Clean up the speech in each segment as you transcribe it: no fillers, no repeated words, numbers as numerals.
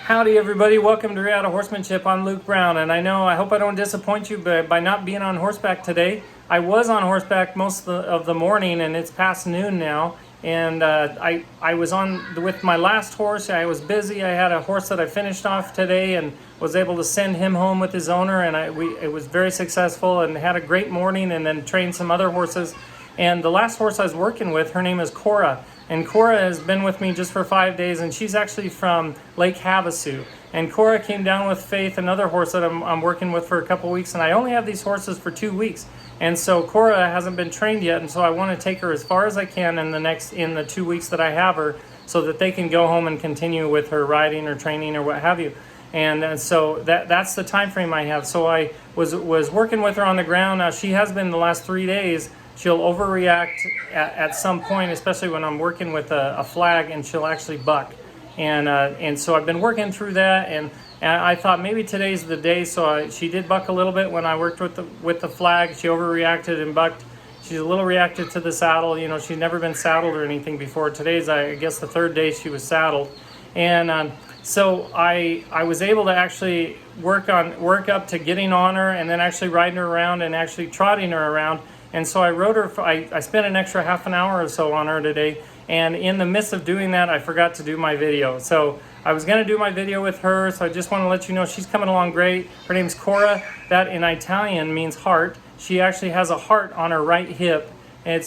Howdy everybody, welcome to Reata Horsemanship. I'm Luke Brown, and I hope I don't disappoint you by not being on horseback today. I was on horseback most of the morning, and it's past noon now, and I was on with my last horse. I was busy. I had a horse that I finished off today and was able to send him home with his owner, and it was very successful and had a great morning, and then trained some other horses. And the last horse I was working with, her name is Cora. And Cora has been with me just for 5 days, and she's actually from Lake Havasu. And Cora came down with Faith, another horse that I'm working with for a couple weeks, and I only have these horses for 2 weeks. And so Cora hasn't been trained yet, and so I want to take her as far as I can in the 2 weeks that I have her, so that they can go home and continue with her riding or training or what have you. And so that's the time frame I have. So I was working with her on the ground. Now she has been the last 3 days. She'll overreact at some point, especially when I'm working with a flag, and she'll actually buck. And so I've been working through that, and I thought maybe today's the day. So she did buck a little bit when I worked with the flag. She overreacted and bucked. She's a little reacted to the saddle. You know, she's never been saddled or anything before. Today's, I guess, the third day she was saddled. And so I was able to actually work up to getting on her, and then actually riding her around and actually trotting her around. And so I rode her, I spent an extra half an hour or so on her today, and in the midst of doing that, I forgot to do my video. So I was going to do my video with her, so I just want to let you know she's coming along great. Her name's Cora. That in Italian means heart. She actually has a heart on her right hip. And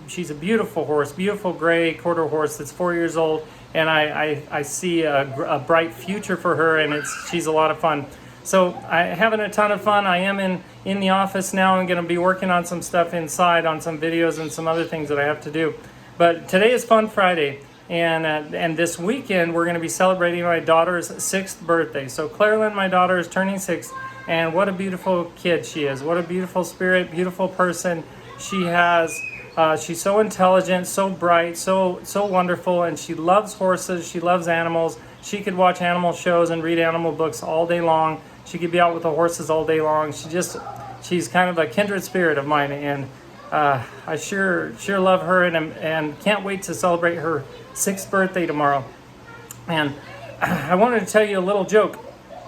she's a beautiful horse, beautiful gray quarter horse that's 4 years old, and I see a bright future for her, and she's a lot of fun. So I'm having a ton of fun. I am in the office now. I'm going to be working on some stuff inside, on some videos and some other things that I have to do. But today is Fun Friday, and this weekend we're going to be celebrating my daughter's 6th birthday. So Clairlyn, my daughter, is turning 6, and what a beautiful kid she is. What a beautiful spirit, beautiful person she has. She's so intelligent, so bright, so wonderful, and she loves horses. She loves animals. She could watch animal shows and read animal books all day long. She could be out with the horses all day long. She's kind of a kindred spirit of mine, and I sure love her, and can't wait to celebrate her 6th birthday tomorrow. And I wanted to tell you a little joke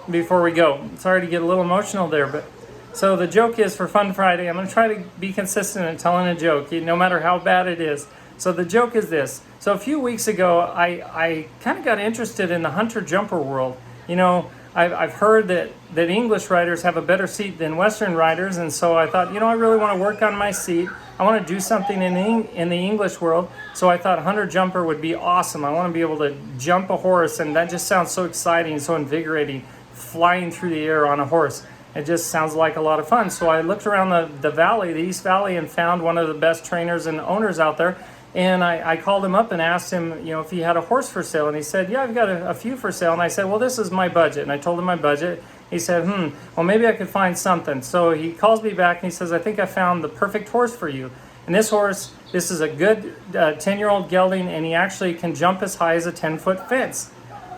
before we go. Sorry to get a little emotional there, but so the joke is for Fun Friday. I'm going to try to be consistent in telling a joke, no matter how bad it is. So the joke is this. So a few weeks ago, I kind of got interested in the hunter-jumper world. You know, I've heard that English riders have a better seat than Western riders, and so I thought, I really want to work on my seat. I want to do something in the English world, so I thought hunter-jumper would be awesome. I want to be able to jump a horse, and that just sounds so exciting, so invigorating, flying through the air on a horse. It just sounds like a lot of fun. So I looked around the valley, the East Valley, and found one of the best trainers and owners out there. And I called him up and asked him, if he had a horse for sale. And he said, yeah, I've got a few for sale. And I said, well, this is my budget. And I told him my budget. He said, well, maybe I could find something. So he calls me back and he says, I think I found the perfect horse for you. And this horse, this is a good 10-year-old gelding, and he actually can jump as high as a 10-foot fence.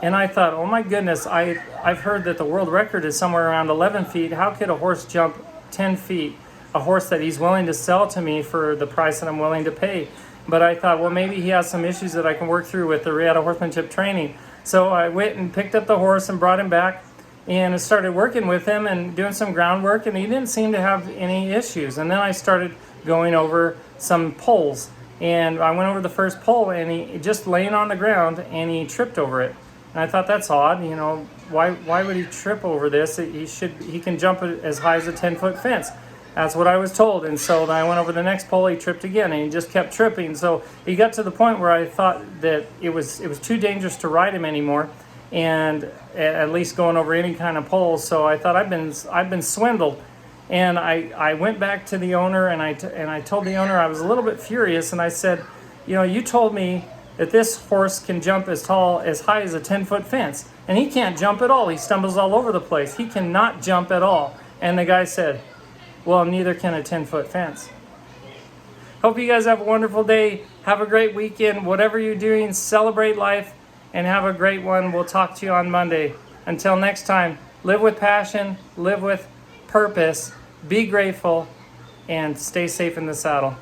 And I thought, oh my goodness, I've heard that the world record is somewhere around 11 feet. How could a horse jump 10 feet? A horse that he's willing to sell to me for the price that I'm willing to pay. But I thought, well, maybe he has some issues that I can work through with the Reata horsemanship training. So I went and picked up the horse and brought him back, and started working with him and doing some groundwork, and he didn't seem to have any issues. And then I started going over some poles, and I went over the first pole, and he just laying on the ground, and he tripped over it. And I thought, that's odd, why would he trip over this? He can jump as high as a 10-foot fence. That's what I was told. And so then I went over the next pole, he tripped again, and he just kept tripping. So he got to the point where I thought that it was too dangerous to ride him anymore, and at least going over any kind of pole. So I thought, I've been swindled. And I went back to the owner, and I told the owner I was a little bit furious, and I said, you told me that this horse can jump as high as a 10-foot fence, and he can't jump at all. He stumbles all over the place. He cannot jump at all. And the guy said, well, neither can a 10-foot fence. Hope you guys have a wonderful day. Have a great weekend. Whatever you're doing, celebrate life and have a great one. We'll talk to you on Monday. Until next time, live with passion, live with purpose, be grateful, and stay safe in the saddle.